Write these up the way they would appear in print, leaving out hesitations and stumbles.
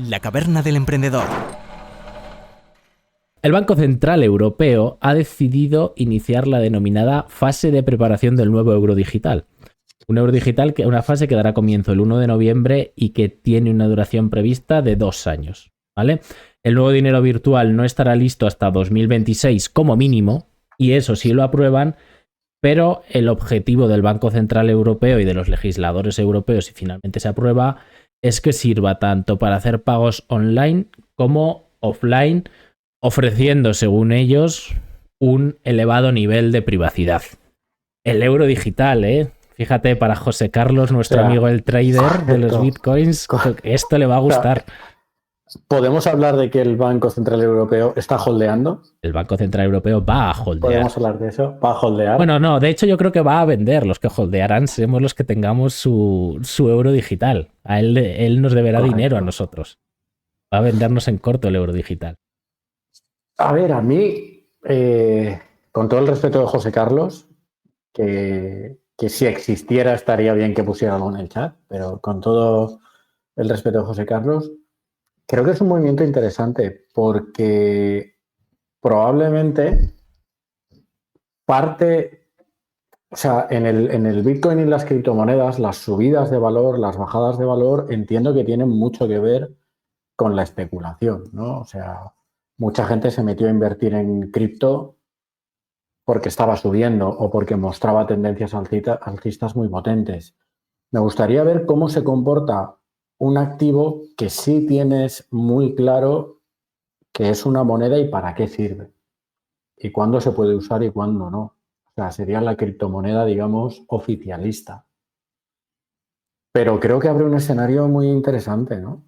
La caverna del emprendedor. El Banco Central Europeo ha decidido iniciar la denominada fase de preparación del nuevo euro digital. Un euro digital, una fase que dará comienzo el 1 de noviembre y que tiene una duración prevista de 2 años. ¿Vale? El nuevo dinero virtual no estará listo hasta 2026 como mínimo, y eso sí lo aprueban, pero el objetivo del Banco Central Europeo y de los legisladores europeos, si finalmente se aprueba, es que sirva tanto para hacer pagos online como offline, ofreciendo, según ellos, un elevado nivel de privacidad. El euro digital, ¿eh? Fíjate, para José Carlos, nuestro amigo el trader de los bitcoins, esto le va a gustar. ¿Podemos hablar de que el Banco Central Europeo está holdeando? El Banco Central Europeo va a holdear. ¿Podemos hablar de eso? ¿Va a holdear? Bueno, no, de hecho yo creo que va a vender. Los que holdearán seremos los que tengamos su euro digital. A él nos deberá dinero a nosotros. Va a vendernos en corto el euro digital. A ver, a mí, con todo el respeto de José Carlos, que si existiera estaría bien que pusiera algo en el chat, pero con todo el respeto de José Carlos, creo que es un movimiento interesante porque probablemente parte, o sea, en el Bitcoin y las criptomonedas, las subidas de valor, las bajadas de valor, entiendo que tienen mucho que ver con la especulación, ¿no? O sea, mucha gente se metió a invertir en cripto porque estaba subiendo o porque mostraba tendencias alcistas muy potentes. Me gustaría ver cómo se comporta un activo que sí tienes muy claro que es una moneda y para qué sirve. Y cuándo se puede usar y cuándo no. O sea, sería la criptomoneda, digamos, oficialista. Pero creo que abre un escenario muy interesante, ¿no?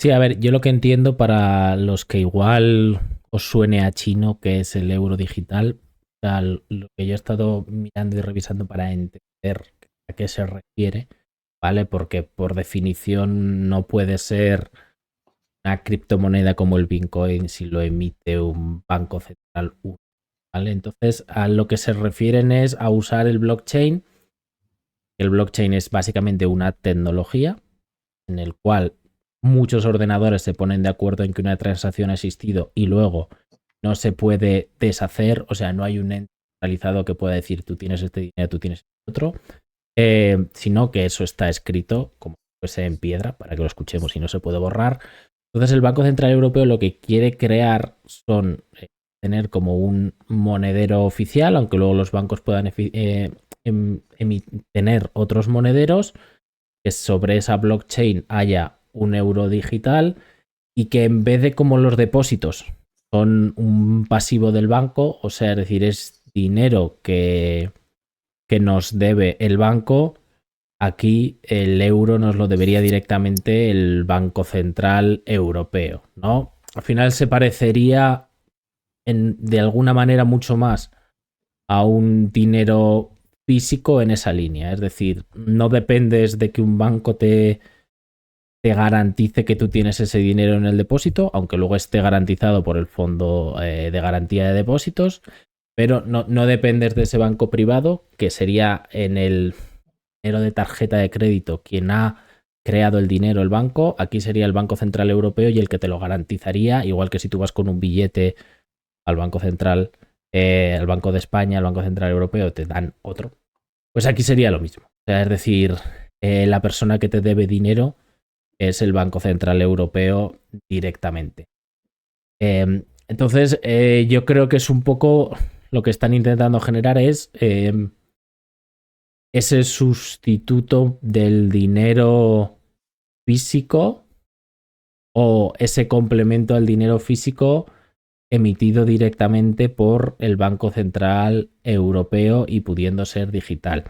Sí, a ver, yo lo que entiendo para los que igual os suene a chino, que es el euro digital, o sea, lo que yo he estado mirando y revisando para entender a qué se refiere, ¿vale? Porque por definición no puede ser una criptomoneda como el Bitcoin si lo emite un banco central único, ¿vale? Entonces, a lo que se refieren es a usar el blockchain. El blockchain es básicamente una tecnología en el cual muchos ordenadores se ponen de acuerdo en que una transacción ha existido y luego no se puede deshacer, o sea, no hay un ente centralizado que pueda decir tú tienes este dinero, tú tienes otro, sino que eso está escrito como fuese en piedra para que lo escuchemos y no se puede borrar. Entonces el Banco Central Europeo lo que quiere crear son tener como un monedero oficial, aunque luego los bancos puedan tener otros monederos, que sobre esa blockchain haya un euro digital y que en vez de como los depósitos son un pasivo del banco, o sea, es decir, es dinero que nos debe el banco, aquí el euro nos lo debería directamente el Banco Central Europeo, ¿no? Al final se parecería de alguna manera mucho más a un dinero físico en esa línea. Es decir, no dependes de que un banco te garantice que tú tienes ese dinero en el depósito, aunque luego esté garantizado por el Fondo de Garantía de Depósitos, pero no dependes de ese banco privado, que sería en el dinero de tarjeta de crédito quien ha creado el dinero, el banco. Aquí sería el Banco Central Europeo y el que te lo garantizaría, igual que si tú vas con un billete al Banco Central, al Banco de España, al Banco Central Europeo, te dan otro. Pues aquí sería lo mismo. O sea, es decir, la persona que te debe dinero es el Banco Central Europeo directamente. Entonces, yo creo que es un poco lo que están intentando generar es ese sustituto del dinero físico o ese complemento al dinero físico emitido directamente por el Banco Central Europeo y pudiendo ser digital.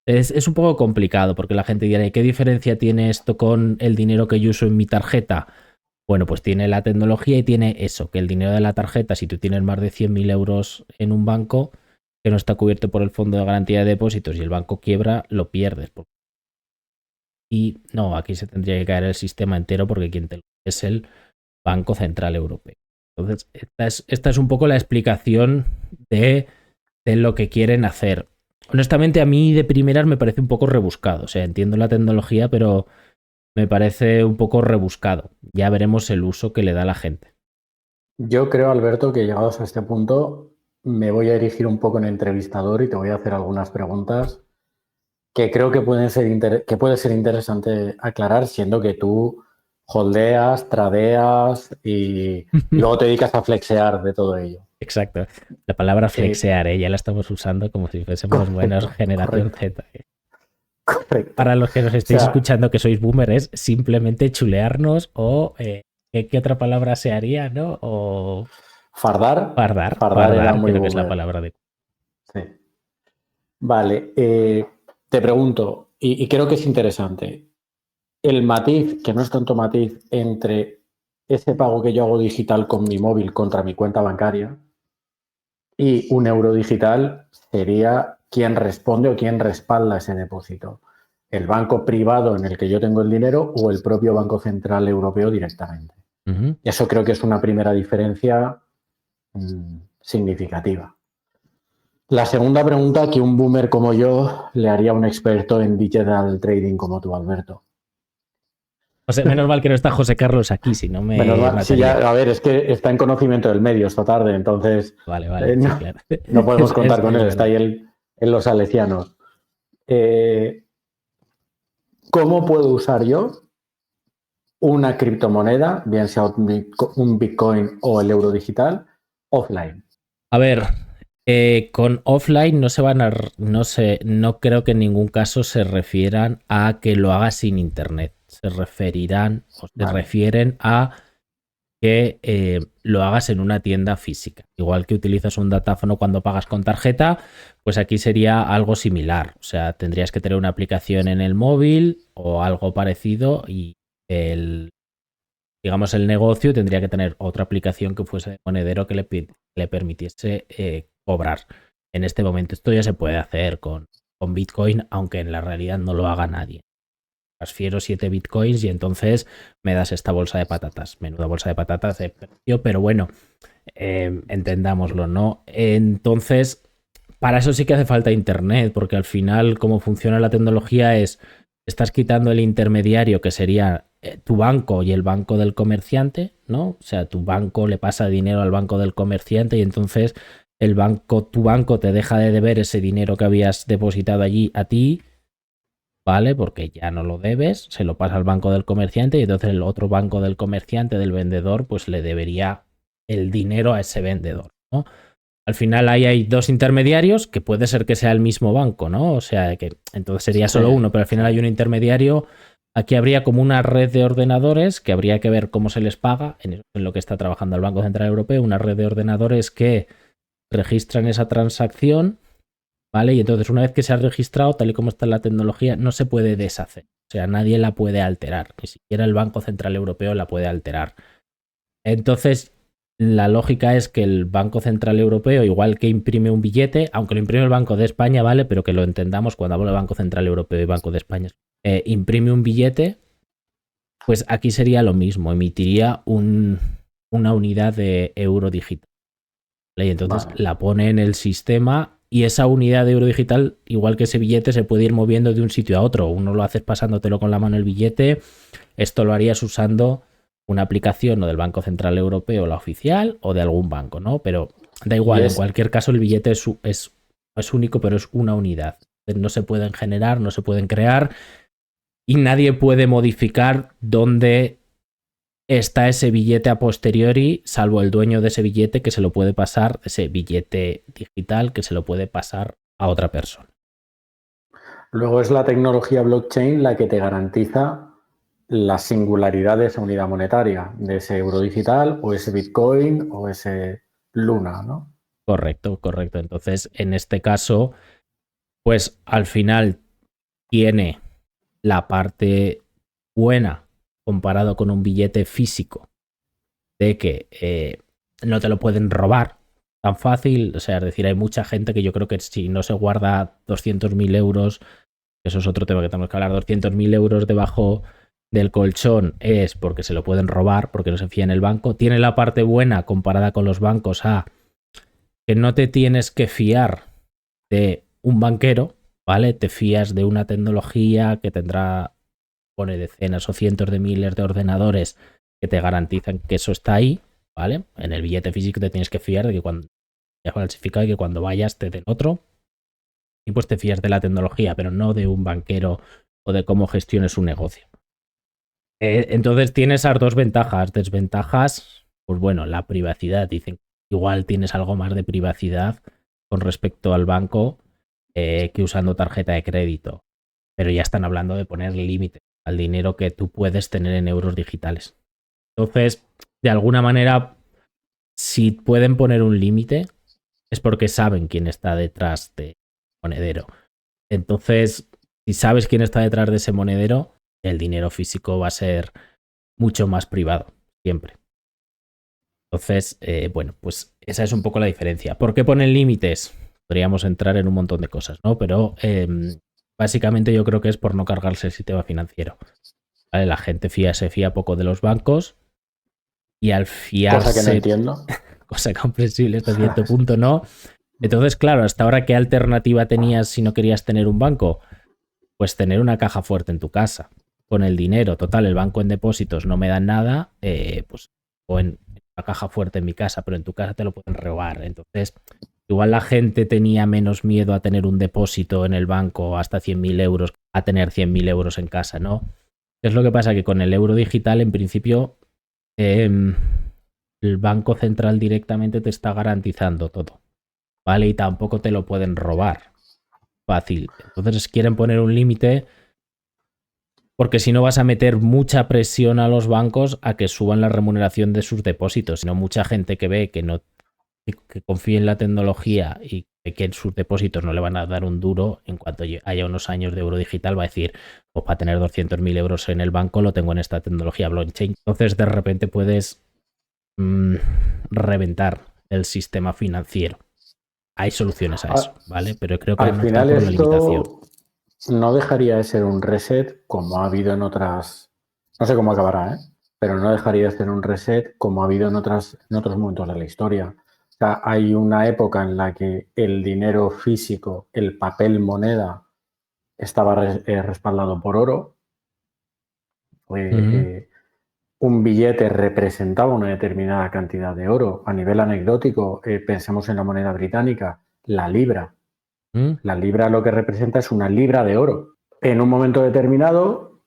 Es un poco complicado porque la gente dirá, ¿qué diferencia tiene esto con el dinero que yo uso en mi tarjeta? Bueno, pues tiene la tecnología y tiene eso, que el dinero de la tarjeta, si tú tienes más de 100.000 euros en un banco que no está cubierto por el Fondo de Garantía de Depósitos y el banco quiebra, lo pierdes. Y no, aquí se tendría que caer el sistema entero porque quien te lo es el Banco Central Europeo. Entonces, esta es un poco la explicación de lo que quieren hacer. Honestamente, a mí de primeras me parece un poco rebuscado. O sea, entiendo la tecnología, pero me parece un poco rebuscado. Ya veremos el uso que le da la gente. Yo creo, Alberto, que llegados a este punto me voy a erigir un poco en entrevistador y te voy a hacer algunas preguntas que creo que que puede ser interesante aclarar, siendo que tú holdeas, tradeas y luego te dedicas a flexear de todo ello. Exacto. La palabra Eh, flexear, ya la estamos usando como si fuésemos buenos correcto, generación correcto, Z. correcto. Para los que nos O estéis sea, escuchando que sois boomer, es simplemente chulearnos o ¿qué otra palabra se haría, no? O fardar era fardar, muy creo que es la boomer. palabra de... Sí. Vale, te pregunto, y creo que es interesante, el matiz, que no es tanto matiz, entre ese pago que yo hago digital con mi móvil contra mi cuenta bancaria y un euro digital sería quién responde o quién respalda ese depósito. El banco privado en el que yo tengo el dinero o el propio Banco Central Europeo directamente. Ujú. Eso creo que es una primera diferencia significativa. La segunda pregunta que un boomer como yo le haría a un experto en digital trading como tú, Alberto. O sea, menos mal que no está José Carlos aquí, si no Menos me mal, sí, ya, mataría. a ver, es que está en conocimiento del medio esta tarde, entonces Vale, sí, no, claro. no podemos contar con Es él, está verdad. ahí en los salesianos. Eh, ¿Cómo puedo usar yo una criptomoneda, bien sea un Bitcoin o el euro digital, offline? A ver, con offline no se van a, no sé, no creo que en ningún caso se refieran a que lo hagas sin internet. Se referirán o se Vale. refieren a que lo hagas en una tienda física. Igual que utilizas un datáfono cuando pagas con tarjeta, pues aquí sería algo similar. O sea, tendrías que tener una aplicación en el móvil o algo parecido y el, digamos, el negocio tendría que tener otra aplicación que fuese de monedero que le permitiese cobrar. En este momento esto ya se puede hacer con Bitcoin, aunque en la realidad no lo haga nadie. Transfiero 7 bitcoins y entonces me das esta bolsa de patatas. Menuda bolsa de patatas de precio, pero bueno, entendámoslo, ¿no? Entonces, para eso sí que hace falta internet, porque al final, cómo funciona la tecnología es, estás quitando el intermediario que sería tu banco y el banco del comerciante, ¿no? O sea, tu banco le pasa dinero al banco del comerciante y entonces el banco, tu banco te deja de deber ese dinero que habías depositado allí a ti, ¿vale? Porque ya no lo debes, se lo pasa al banco del comerciante y entonces el otro banco del comerciante, del vendedor, pues le debería el dinero a ese vendedor, ¿no? Al final ahí hay dos intermediarios, que puede ser que sea el mismo banco, ¿no? O sea, que entonces sería Sí, solo uno, pero al sí. final hay un intermediario. Aquí habría como una red de ordenadores que habría que ver cómo se les paga, en lo que está trabajando el Banco Central Europeo, una red de ordenadores que registran esa transacción, ¿vale? Y entonces una vez que se ha registrado, tal y como está la tecnología, no se puede deshacer. O sea, nadie la puede alterar, ni siquiera el Banco Central Europeo la puede alterar. Entonces, la lógica es que el Banco Central Europeo, igual que imprime un billete, aunque lo imprime el Banco de España, ¿vale? Pero que lo entendamos cuando hablo de Banco Central Europeo y Banco de España, imprime un billete, pues aquí sería lo mismo, emitiría una unidad de euro digital. Y entonces Vale. la pone en el sistema y esa unidad de euro digital, igual que ese billete, se puede ir moviendo de un sitio a otro. Uno lo haces pasándotelo con la mano el billete, esto lo harías usando una aplicación o del Banco Central Europeo, la oficial, o de algún banco, ¿no? Pero da Y igual, en es, cualquier caso el billete es único, pero es una unidad. No se pueden generar, no se pueden crear y nadie puede modificar dónde está ese billete a posteriori, salvo el dueño de ese billete que se lo puede pasar, ese billete digital que se lo puede pasar a otra persona. luego es la tecnología blockchain la que te garantiza la singularidad de esa unidad monetaria, de ese euro digital o ese Bitcoin o ese Luna, ¿no? Correcto, correcto. Entonces, en este caso, pues al final tiene la parte buena comparado con un billete físico de que no te lo pueden robar tan fácil. O sea, es decir, hay mucha gente que yo creo que si no se guarda 200.000 euros, eso es otro tema que tenemos que hablar, 200.000 euros debajo del colchón es porque se lo pueden robar, porque no se fía en el banco. Tiene la parte buena comparada con los bancos a que no te tienes que fiar de un banquero, ¿vale? Te fías de una tecnología que tendrá pone decenas o cientos de miles de ordenadores que te garantizan que eso está ahí, ¿vale? En el billete físico te tienes que fiar de que cuando ya falsificado y que cuando vayas te den otro. Y pues te fías de la tecnología, pero no de un banquero o de cómo gestiones un negocio. Entonces tiene esas dos ventajas. Desventajas, pues bueno, la privacidad. Dicen que igual tienes algo más de privacidad con respecto al banco que usando tarjeta de crédito. Pero ya están hablando de poner límite al dinero que tú puedes tener en euros digitales. Entonces, de alguna manera, si pueden poner un límite, es porque saben quién está detrás de monedero. Entonces, si sabes quién está detrás de ese monedero, el dinero físico va a ser mucho más privado, siempre. Entonces, bueno, pues esa es un poco la diferencia. ¿Por qué ponen límites? Podríamos entrar en un montón de cosas, ¿no? Pero básicamente yo creo que es por no cargarse el sistema financiero. ¿Vale? La gente se fía poco de los bancos y al fiarse... Cosa que no entiendo. Cosa comprensible hasta cierto punto, ¿no? Entonces, claro, hasta ahora, ¿qué alternativa tenías si no querías tener un banco? Pues tener una caja fuerte en tu casa, con el dinero. Total, el banco en depósitos no me dan nada, pues o en la caja fuerte en mi casa, pero en tu casa te lo pueden robar. Entonces, igual la gente tenía menos miedo a tener un depósito en el banco hasta 100.000 euros a tener 100.000 euros en casa, ¿no? Es lo que pasa que con el euro digital, en principio, el Banco Central directamente te está garantizando todo, ¿vale? Y tampoco te lo pueden robar fácil. Entonces quieren poner un límite porque si no vas a meter mucha presión a los bancos a que suban la remuneración de sus depósitos. Sino mucha gente que ve que confía en la tecnología y que en sus depósitos no le van a dar un duro en cuanto haya unos años de euro digital, va a decir, pues para tener 200.000 euros en el banco lo tengo en esta tecnología blockchain. Entonces de repente puedes reventar el sistema financiero. Hay soluciones a eso, ¿vale? Pero creo que al no final está por la limitación. No dejaría de ser un reset como ha habido en otras, no sé cómo acabará, pero no dejaría de ser un reset como ha habido en otros momentos de la historia. O sea, hay una época en la que el dinero físico, el papel moneda, estaba respaldado por oro. Un billete representaba una determinada cantidad de oro. A nivel anecdótico, pensemos en la moneda británica, la libra. La libra lo que representa es una libra de oro. En un momento determinado,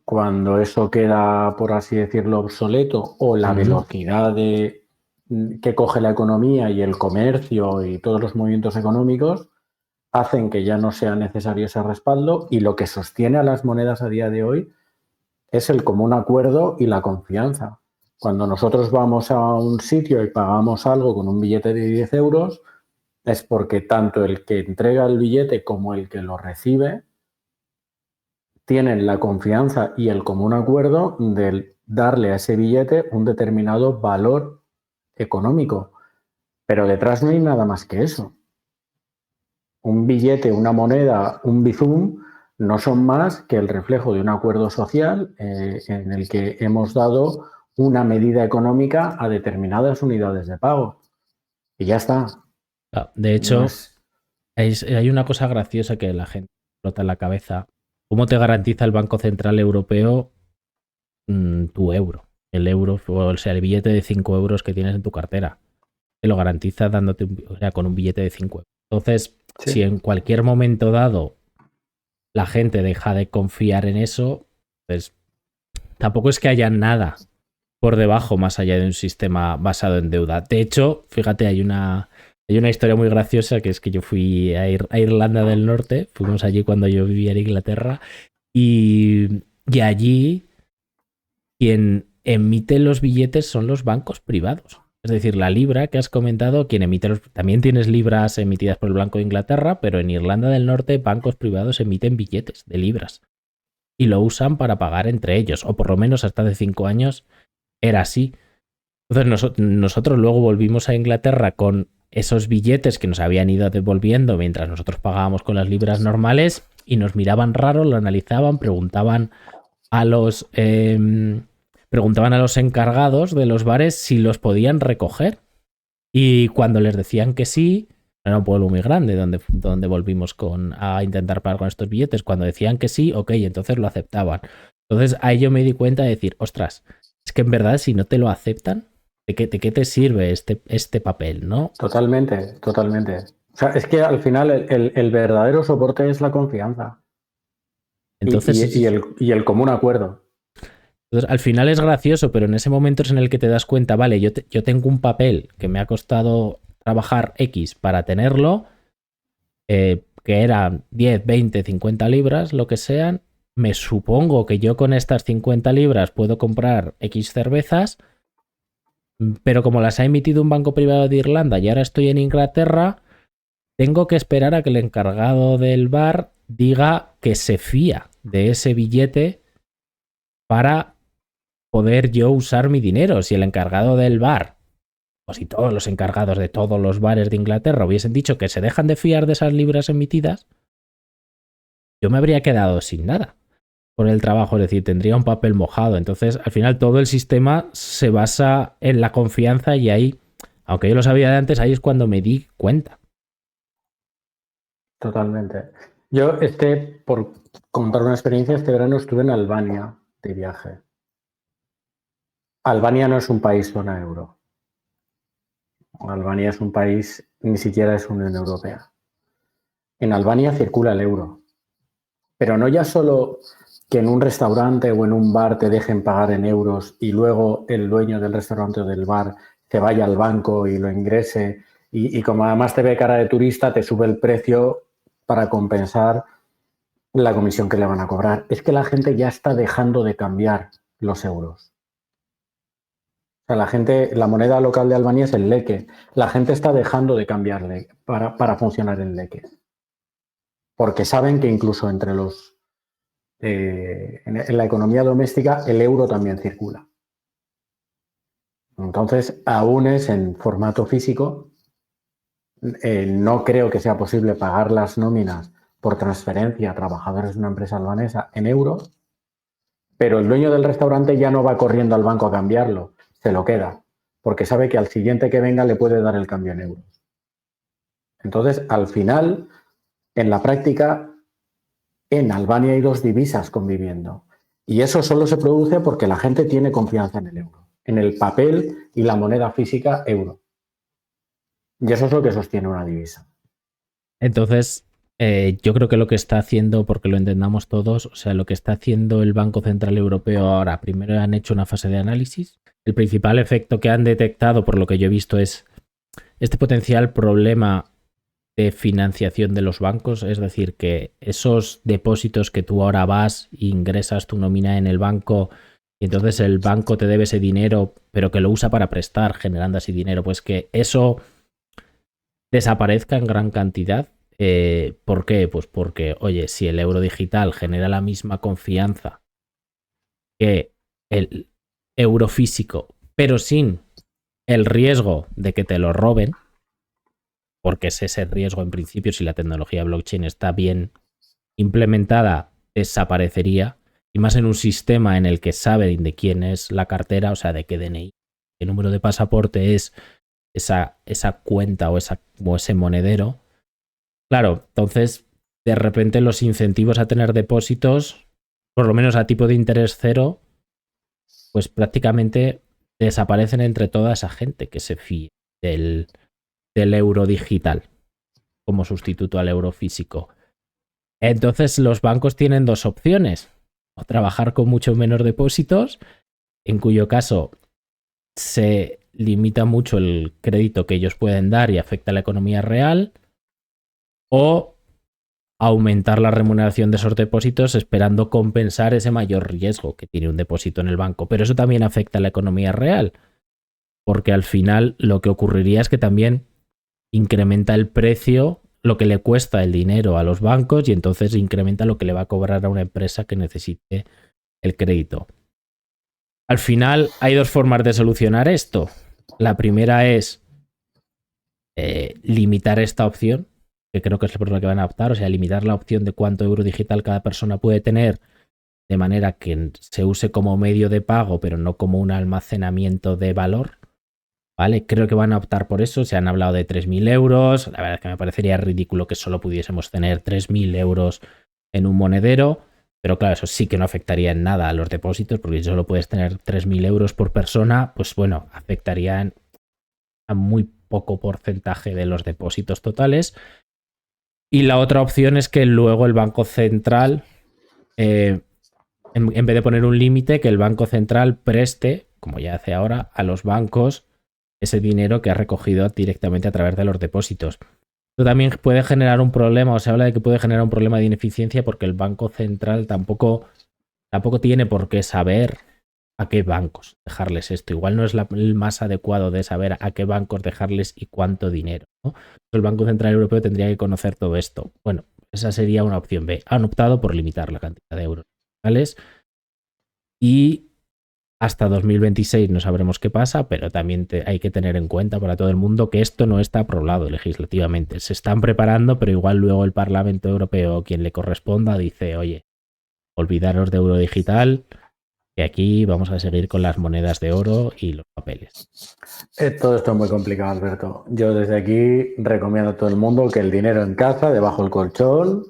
cuando eso queda, por así decirlo, obsoleto, o la velocidad que coge la economía y el comercio y todos los movimientos económicos, hacen que ya no sea necesario ese respaldo, y lo que sostiene a las monedas a día de hoy es el común acuerdo y la confianza. Cuando nosotros vamos a un sitio y pagamos algo con un billete de 10 euros, es porque tanto el que entrega el billete como el que lo recibe tienen la confianza y el común acuerdo de darle a ese billete un determinado valor económico. Pero detrás no hay nada más que eso. Un billete, una moneda, un bizum no son más que el reflejo de un acuerdo social en el que hemos dado una medida económica a determinadas unidades de pago. Y ya está. De hecho, hay una cosa graciosa que la gente explota en la cabeza. ¿Cómo te garantiza el Banco Central Europeo tu euro? El euro, o sea, el billete de 5 euros que tienes en tu cartera. Te lo garantiza dándote con un billete de 5 euros. Entonces, si en cualquier momento dado la gente deja de confiar en eso, pues tampoco es que haya nada por debajo más allá de un sistema basado en deuda. De hecho, fíjate, hay una historia muy graciosa, que es que yo fui a Irlanda del Norte, fuimos allí cuando yo vivía en Inglaterra, y allí quien emite los billetes son los bancos privados. Es decir, la libra que has comentado, quien emite también tienes libras emitidas por el Banco de Inglaterra, pero en Irlanda del Norte bancos privados emiten billetes de libras y lo usan para pagar entre ellos, o por lo menos hasta hace 5 años era así. Entonces nosotros luego volvimos a Inglaterra con esos billetes que nos habían ido devolviendo mientras nosotros pagábamos con las libras normales, y nos miraban raro, lo analizaban, preguntaban a los encargados de los bares si los podían recoger, y cuando les decían que sí, era un pueblo muy grande donde volvimos a intentar pagar con estos billetes, cuando decían que sí, ok, entonces lo aceptaban. Entonces ahí yo me di cuenta de decir, ostras, es que en verdad si no te lo aceptan, ¿de qué te sirve este papel, no? Totalmente, totalmente. O sea, es que al final el verdadero soporte es la confianza Entonces, y el común acuerdo. entonces, al final es gracioso, pero en ese momento es en el que te das cuenta, vale, yo tengo un papel que me ha costado trabajar X para tenerlo, que eran 10, 20, 50 libras, lo que sean. Me supongo que yo con estas 50 libras puedo comprar X cervezas, pero como las ha emitido un banco privado de Irlanda y ahora estoy en Inglaterra, tengo que esperar a que el encargado del bar diga que se fía de ese billete para poder yo usar mi dinero. Si el encargado del bar, o si todos los encargados de todos los bares de Inglaterra hubiesen dicho que se dejan de fiar de esas libras emitidas, yo me habría quedado sin nada por el trabajo, es decir, tendría un papel mojado. Entonces, al final todo el sistema se basa en la confianza y ahí, aunque yo lo sabía de antes, ahí es cuando me di cuenta. Totalmente. Yo, por contar una experiencia, este verano estuve en Albania de viaje. Albania no es un país zona euro. Albania es un país, ni siquiera es Unión Europea. En Albania circula el euro, pero no ya solo que en un restaurante o en un bar te dejen pagar en euros y luego el dueño del restaurante o del bar te vaya al banco y lo ingrese y como además te ve cara de turista, te sube el precio para compensar la comisión que le van a cobrar. Es que la gente ya está dejando de cambiar los euros. O sea, la moneda local de Albania es el leque. La gente está dejando de cambiarle para funcionar el leque. Porque saben que incluso entre los en la economía doméstica el euro también circula. Entonces, aún es en formato físico, no creo que sea posible pagar las nóminas por transferencia a trabajadores de una empresa albanesa en euros, pero el dueño del restaurante ya no va corriendo al banco a cambiarlo, se lo queda, porque sabe que al siguiente que venga le puede dar el cambio en euros. Entonces, al final, en la práctica, en Albania hay dos divisas conviviendo. Y eso solo se produce porque la gente tiene confianza en el euro, en el papel y la moneda física euro. Y eso es lo que sostiene una divisa. Entonces, yo creo que lo que está haciendo, porque lo entendamos todos, o sea, lo que está haciendo el Banco Central Europeo ahora, primero han hecho una fase de análisis. El principal efecto que han detectado, por lo que yo he visto, es este potencial problema de financiación de los bancos, es decir, que esos depósitos que tú ahora vas e ingresas tu nómina en el banco y entonces el banco te debe ese dinero, pero que lo usa para prestar, generando así dinero, pues que eso desaparezca en gran cantidad. ¿Por qué? Pues porque, oye, si el euro digital genera la misma confianza que el euro físico, pero sin el riesgo de que te lo roben, porque es ese riesgo en principio, si la tecnología blockchain está bien implementada, desaparecería, y más en un sistema en el que saben de quién es la cartera, o sea, de qué DNI, qué número de pasaporte es esa cuenta o ese monedero. Claro, entonces de repente los incentivos a tener depósitos, por lo menos a tipo de interés cero, pues prácticamente desaparecen entre toda esa gente que se fía del euro digital como sustituto al euro físico. Entonces los bancos tienen dos opciones: o trabajar con mucho menos depósitos, en cuyo caso se limita mucho el crédito que ellos pueden dar y afecta a la economía real, o aumentar la remuneración de esos depósitos esperando compensar ese mayor riesgo que tiene un depósito en el banco. Pero eso también afecta a la economía real, porque al final lo que ocurriría es que también incrementa el precio, lo que le cuesta el dinero a los bancos, y entonces incrementa lo que le va a cobrar a una empresa que necesite el crédito. Al final hay dos formas de solucionar esto. La primera es limitar esta opción, que creo que es por lo que van a optar, o sea, limitar la opción de cuánto euro digital cada persona puede tener, de manera que se use como medio de pago, pero no como un almacenamiento de valor. ¿Vale? Creo que van a optar por eso. Se han hablado de 3.000 euros. La verdad es que me parecería ridículo que solo pudiésemos tener 3.000 euros en un monedero. Pero claro, eso sí que no afectaría en nada a los depósitos, porque si solo puedes tener 3.000 euros por persona, pues bueno, afectaría a muy poco porcentaje de los depósitos totales. Y la otra opción es que luego el Banco Central, en vez de poner un límite, que el Banco Central preste, como ya hace ahora, a los bancos ese dinero que ha recogido directamente a través de los depósitos. Esto también puede generar un problema, o se habla de que puede generar un problema de ineficiencia porque el Banco Central tampoco tiene por qué saber a qué bancos dejarles esto. Igual no es el más adecuado de saber a qué bancos dejarles y cuánto dinero, ¿no? El Banco Central Europeo tendría que conocer todo esto. Bueno, esa sería una opción B. Han optado por limitar la cantidad de euros, ¿vale? Y hasta 2026 no sabremos qué pasa, pero también hay que tener en cuenta para todo el mundo que esto no está aprobado legislativamente. Se están preparando, pero igual luego el Parlamento Europeo o quien le corresponda dice, oye, olvidaros de euro digital, que aquí vamos a seguir con las monedas de oro y los papeles. Todo esto es muy complicado, Alberto. Yo desde aquí recomiendo a todo el mundo que el dinero en casa, debajo del colchón,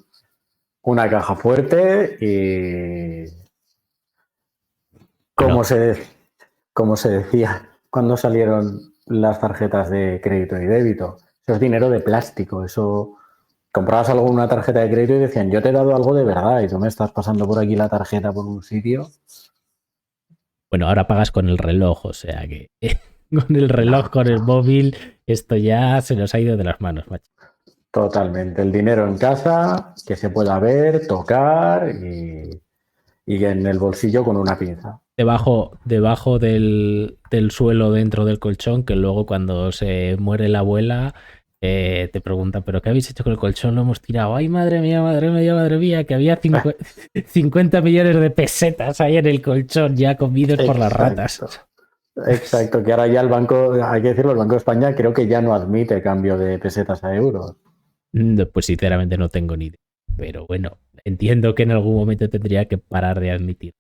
una caja fuerte y Bueno, como se decía cuando salieron las tarjetas de crédito y débito. Eso es dinero de plástico. Eso comprabas algo en una tarjeta de crédito y decían, yo te he dado algo de verdad y tú me estás pasando por aquí la tarjeta por un sitio. bueno, ahora pagas con el reloj, o sea que con el reloj, No, con el móvil, esto ya se nos ha ido de las manos, macho. totalmente. El dinero en casa, que se pueda ver, tocar y en el bolsillo con una pinza. Debajo del suelo dentro del colchón, que luego cuando se muere la abuela te pregunta, ¿pero qué habéis hecho con el colchón? Lo hemos tirado. Ay, madre mía, madre mía, madre mía, que había 50 millones de pesetas ahí en el colchón ya comidos por las ratas. Exacto, que ahora ya el banco, hay que decirlo, el Banco de España creo que ya no admite cambio de pesetas a euros. Pues sinceramente no tengo ni idea. Pero bueno, entiendo que en algún momento tendría que parar de admitir.